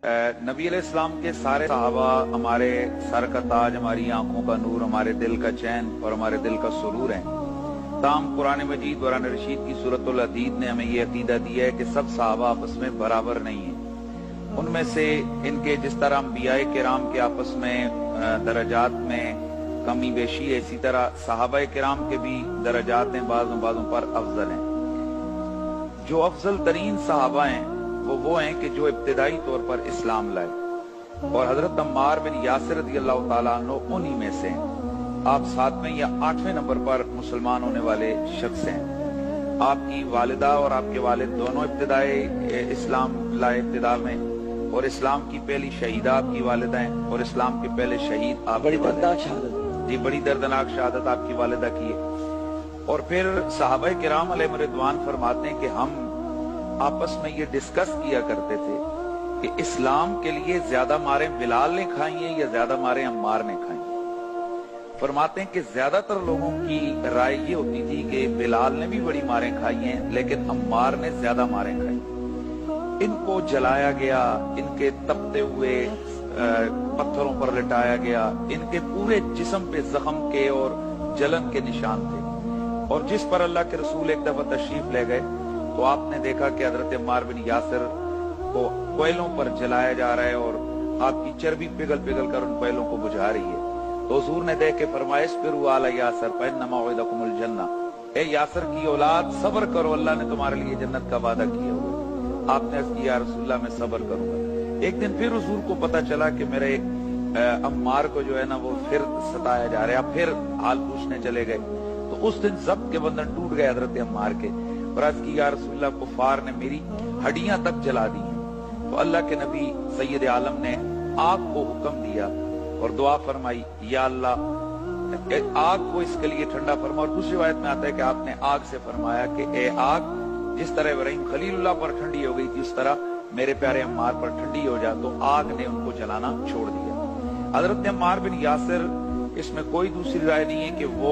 नबी अलैहिस्सलाम के सारे सहाबा हमारे सर का ताज, हमारी आंखों का नूर, हमारे दिल का चैन और हमारे दिल का सुरूर हैं। ताम कुरान मजीद कुरान रशीद की सूरतुल हदीद ने हमें ये अकीदा दिया है कि सब सहाबा आपस में बराबर नहीं है। उनमें से इनके जिस तरह अंबियाए किराम के आपस में दरजात में कमी बेशी है, इसी तरह सहाबाए किराम के भी दरजात हैं बाज़ों पर अफजल हैं। जो अफजल तरीन सहाबा हैं वो हैं कि जो इब्तिदाई तौर पर इस्लाम लाए, और हजरत अम्मार बिन यासिर रज़ियल्लाहु ताला अन्हु उन्हीं में से हैं। आप 7वें या 8वें नंबर पर मुसलमान होने वाले शख्स हैं। आपकी वालिदा और आपके वालिद दोनों इब्तिदाई इस्लाम लाए इब्तिदा में, और इस्लाम की पहली शहीदा आपकी वालिदा हैं और इस्लाम के पहले शहीद आप। बड़ी दर्दनाक शहादत जी, बड़ी दर्दनाक शहादत आपकी वालिदा की है। और फिर सहाबा किराम अलैहिम रिदवान फरमाते हैं कि हम आपस में ये डिस्कस किया करते थे कि इस्लाम के लिए ज्यादा मारे बिलाल ने खाई हैं या ज्यादा मारे अम्मार ने खाई हैं। फरमाते हैं कि ज्यादातर लोगों की राय ये होती थी कि बिलाल ने भी बड़ी मारें खाई हैं, लेकिन अम्मार ने ज्यादा मारें खाई। इनको जलाया गया, इनके तपते हुए पत्थरों पर लिटाया गया, इनके पूरे जिस्म पे जख्म के और जलन के निशान थे। और जिस पर अल्लाह के रसूल एक दफा तशरीफ ले गए तो आपने देखा कि हजरत अम्मार बिन यासिर को कोयलों पर जलाया जा रहा है और आपकी चर्बी पिघल पिघल कर उन कोयलों को बुझा रही है। तो हुजूर ने देख के फरमाया, इस्बिरू अला यासिर फइन्ना मौइदकुमुल जन्नह, ए यासिर की औलाद सब्र करो, अल्लाह ने तुम्हारे लिए जन्नत का वादा किया हुआ। आपने अर्ज़ किया, या रसूलल्लाह मैं सब्र करूंगा। एक दिन फिर हुजूर को पता चला कि मेरे अम्मार को जो है ना वो फिर सताया जा रहा है। आप फिर हाल पूछने चले गए तो उस दिन जब्त के बंधन टूट गए हजरत अम्मार के। और अर्ज़ की, या रसूलल्लाह कुफार ने मेरी हड्डियां तक जला दी हैं। तो अल्लाह के नबी सैयद आलम ने आग को हुक्म दिया और दुआ फरमाई, या अल्लाह आग को इसके लिए ठंडा फरमा। और दूसरी रिवायत में आता है कि आपने आग से फरमाया कि ए आग, जिस तरह इब्राहीम खलीलुल्लाह पर ठंडी हो गई थी उस तरह मेरे प्यारे अम्मार पर ठंडी हो जा। तो आग ने उनको जलाना छोड़ दिया। हजरत अम्मार बिन यासिर, इसमें कोई दूसरी राय नहीं है कि वो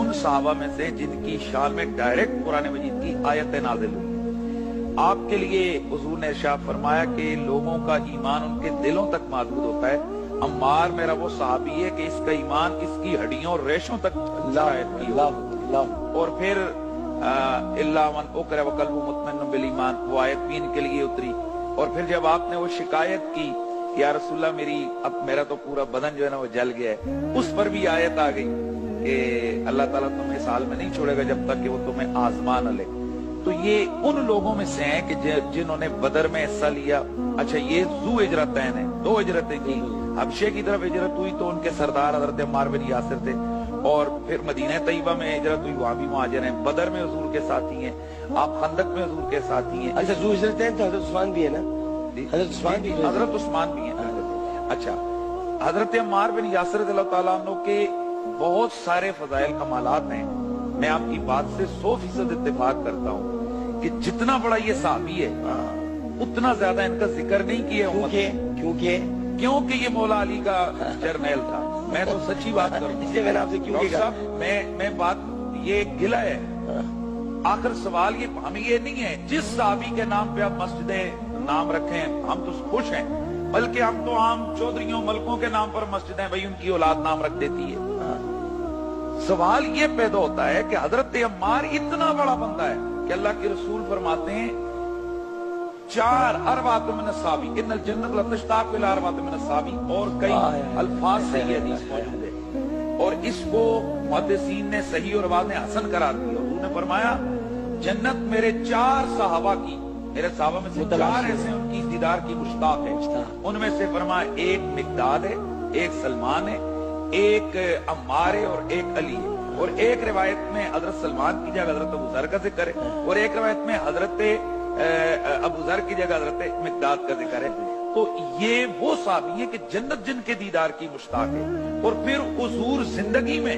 उन सहाबा में से जिनकी शान में डायरेक्ट कुरान मजीद की आयतें नाज़िल हुई। आपके लिए हुजूर ने इरशाद फरमाया कि लोगों का ईमान उनके दिलों तक मौजूद होता है। अम्मार मेरा वो सहाबी है कि इसका ईमान इसकी हड्डियों और रेशों तक और फिर इल्ला मन उकरा व क़ल्बुहु मुत्मइन्नुन बिल ईमान, वो आयत भी इनके लिए उतरी। और फिर जब आपने वो शिकायत की, या रसूलल्लाह मेरा तो पूरा बदन जो है ना वो जल गया है, उस पर भी आयत आ गई कि अल्लाह ताला तुम्हें इस हाल में नहीं छोड़ेगा जब तक कि वो तुम्हें आजमा न ले। तो ये उन लोगों में से हैं कि जिन्होंने बदर में हिस्सा लिया। अच्छा, ये ज़ू हिजरतैन है, 2 हिजरतें की। हबशे की तरफ हिजरत हुई तो उनके सरदार हजरत अम्मार बिन यासिर थे, और फिर मदीना तैयबा में हिजरत हुई, वहां भी मुहाजिर हैं। बदर में हुजूर के साथी हैं, आप खंदक में हुजूर के साथी हैं। अच्छा, ज़ू हिजरतैन तो हजरत उस्मान भी है ना? हजरत उस्मान भी हैं। अच्छा, हजरत अम्मार बिन यासिर रज़ियल्लाहु ताला अन्हु के बहुत सारे फजाइल कमालात हैं। मैं आपकी बात से 100% इत्तेफाक करता हूँ कि जितना बड़ा ये सहाबी है उतना ज्यादा इनका जिक्र नहीं किया। क्योंकि ये मौला अली का जर्नैल था। मैं तो सच्ची बात करूँ, इसलिए मैंने आपसे क्यों कहा, मैं बात ये गिला है। आखिर सवाल ये हमें ये नहीं है जिस सहाबी के नाम पे आप मस्जिदें नाम रखें हम तो खुश हैं, बल्कि हम तो आम चौधरियों मलकों के नाम पर मस्जिद है, भाई उनकी औलाद नाम रख देती है। सवाल ये पैदा होता है कि हजरत अम्मार इतना बड़ा बंदा है कि अल्लाह के रसूल फरमाते हैं 4 अरबात मिन अस्साबी इन्नल जन्नत लतश्ताक़ु इला अरबात मिन अस्साबी, और कई अल्फाज से ये हदीस मौजूद है। और इसको मुहद्दिसीन ने सही और बाद ने हसन करार दिया। उन्होंने फरमाया जन्नत मेरे 4 सहाबा की, मेरे सहाबा में से 4 ऐसे उनकी दीदार की मुश्ताक है। उनमें से फरमाया एक मिक़दाद है, एक सलमान है, एक अम्मार है और एक अली है। और एक रिवायत में हजरत सलमान की जगह हजरत अबू ज़र का जिक्र है, और एक रिवायत में हजरत अबू ज़र की जगह हजरत मिक़दाद का जिक्र है। तो ये वो सहाबी है कि जन्नत जिनके दीदार की मुश्ताक है। और फिर हुजूर जिंदगी में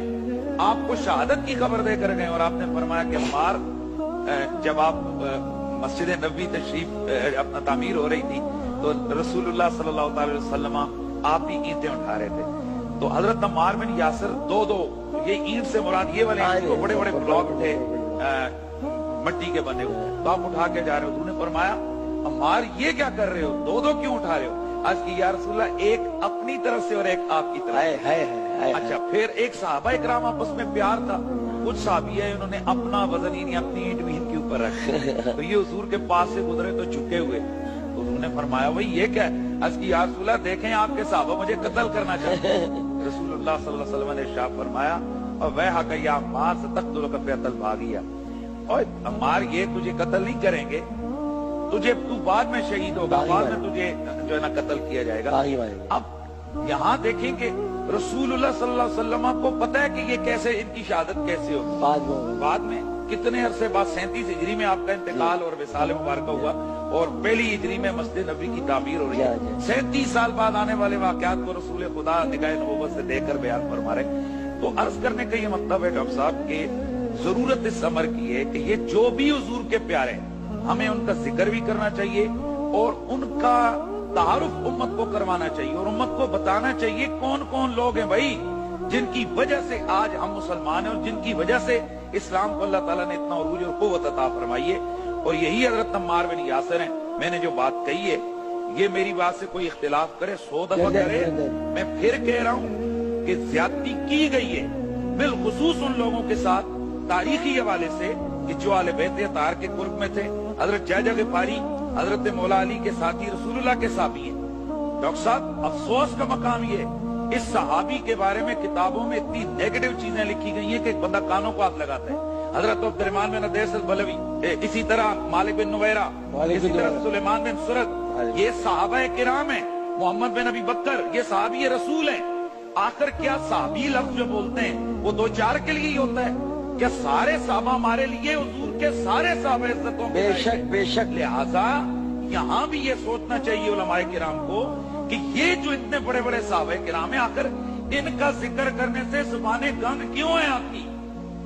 आपको शहादत की खबर देकर गए, और आपने फरमाया कि अम्मार, जब आप मस्जिद नबी तशरीफ अपना तामीर हो रही थी तो रसूलुल्लाह सल्लल्लाहु अलैहि वसल्लम आप भी ईंटें उठा रहे थे। तो हजरत अम्मार बिन यासिर 2-2, ये ईंट से मुराद ये वाले तो बड़े बड़े ब्लॉक थे मट्टी के बने हुए, तो आप उठा के जा रहे हो। उन्होंने फरमाया अम्मार ये क्या कर रहे हो, दो दो क्यों उठा रहे हो? आज की या रसूल अल्लाह, एक अपनी तरफ से और एक आपकी तरफ से। है अच्छा, फिर एक सहाबा इकराम आपस में प्यार था, कुछ साहबी है उन्होंने अपना वजन ही नहीं अपनी ईंट भी इनके ऊपर रखा तो ये हुजूर के पास से गुजरे तो झुके हुए, तो उन्होंने फरमाया भाई ये क्या है? आज की या रसूल अल्लाह, देखें आपके सहाबा मुझे कत्ल करना चाहते हैं। रसूलुल्लाह सल्लल्लाहु अलैहि वसल्लम ने इरशाद फरमाया, और वह हक या अम्मार से तख्तुल कफ़ियतल भागिया, और अम्मार ये तुझे कत्ल नहीं करेंगे, तुझे तू बाद में शहीद होगा, बाद में तुझे जो है ना कत्ल किया जाएगा। अब यहाँ देखें कि रसूलुल्लाह सल्लल्लाहु अलैहि वसल्लम को पता है कि ये कैसे, इनकी शहादत कैसे होगी। बाद में कितने अरसे बाद 37 हिजरी में आपका इंतकाल और विसाल मुबारक हुआ, और पहली हिजरी में मस्जिद नबी की तामीर हो रही है। 37 साल बाद आने वाले वाकयात को रसूल खुदा निगाह नबूवत से देखकर बयान फरमा रहे। तो अर्ज करने का ये मतलब है डॉक्टर साहब कि जरूरत इस अमर की है कि ये जो भी हुजूर के प्यारे हैं, हमें उनका जिक्र भी करना चाहिए और उनका तारुफ उम्मत को करवाना चाहिए, और उम्मत को बताना चाहिए कौन कौन लोग हैं भाई जिनकी वजह से आज हम मुसलमान हैं, और जिनकी वजह से इस्लाम को अल्लाह ताला ने इतना उरूज और कुव्वत अता फरमाई है। और यही हजरत अम्मार बिन यासिर हैं। मैंने जो बात कही है, ये मेरी बात से कोई इख्तिलाफ करे 100 दफा करे, मैं फिर कह रहा हूँ कि ज्यादती की गई है बिलखुसूस उन लोगों के साथ तारीखी हवाले से कि जो आले बैत अतार के कुर्ब में थे। हजरत जैजा ग़िफ़ारी हजरत मौला अली के साथी रसूलुल्लाह के साथी हैं। डॉक्टर साहब, अफसोस का मकाम ये, इस सहाबी के बारे में किताबों में इतनी नेगेटिव चीजें लिखी गई हैं कि एक बंदा कानों को हाथ लगाता है। हजरत अब्दुर्रहमान बिन अदीस अल-बलवी, इसी तरह मालिक बिन नुवैरा, इसी तरह सुलेमान बिन सुरद, ये सहाबा किराम हैं। मोहम्मद बिन अबी बकर, ये सहाबी रसूल हैं। आखिर क्या सहाबी लफ्ज जो बोलते हैं वो 2-4 के लिए ही होता है? क्या सारे सहाबा हमारे लिए हुजूर के सारे सहाबा इज्जतों के? बेशक बेशक। लिहाजा यहाँ भी ये सोचना चाहिए उलमाए किराम को कि ये जो इतने बड़े बड़े सहाबा किराम है, आखिर इनका जिक्र करने से जुबानें गंग क्यों है आपकी?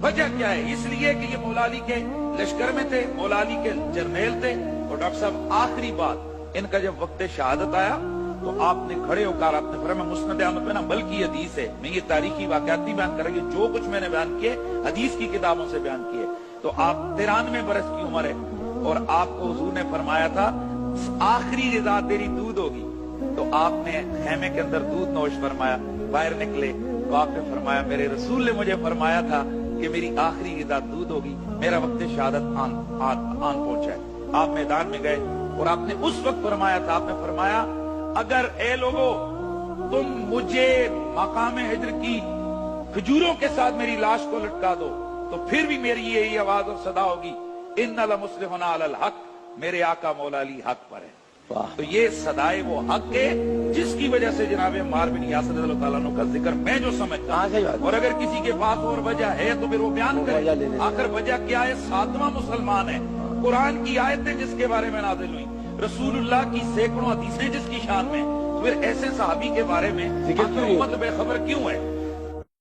वजह क्या है? इसलिए कि ये मौला अली के लश्कर में थे, मौला अली के जर्नेल थे। और डॉक्टर साहब, आखिरी बात, इनका जब वक्त शहादत आया तो आपने खड़े होकर आपने फरमाया, मुस्नद अहमद में ना बल्कि हदीस है, मैं ये तारीखी वाकयात नहीं बयान करेंगे, जो कुछ मैंने बयान किए हदीस की किताबों से बयान किए। तो आप 93 बरस की उम्र है, और आपको हुजूर ने फरमाया था आखिरी ग़िज़ा तेरी दूध होगी। तो आपने खेमे के अंदर दूध नोश फरमाया, बाहर निकले तो आपने फरमाया, मेरे रसूल ने मुझे फरमाया था कि मेरी आखिरी ग़िज़ा दूध होगी, मेरा वक्त शहादत आन पहुंचा है। आप मैदान में गए और आपने उस वक्त फरमाया था, आपने फरमाया, अगर ए लोगो तुम मुझे मकाम हिज्र की खजूरों के साथ मेरी लाश को लटका दो तो फिर भी मेरी यही आवाज और सदा होगी, इन्नल मुस्लिहुना अलल हक, मेरे आका मौला अली हक पर है। तो ये सदाए वो हक है जिसकी वजह से जनाब अम्मार बिन यासिर रज़ियल्लाहु ताला अन्हु का जिक्र मैं जो समझता हूं, और अगर किसी के पास और वजह है तो फिर वो बयान करे। आखिर वजह क्या है? 7वां मुसलमान है, कुरान की आयतें जिसके बारे में नाज़िल हुई, रसूलुल्लाह की सैकड़ों हदीसें जिसकी शान में, तो फिर ऐसे सहाबी के बारे में उम्मत बेखबर क्यों है?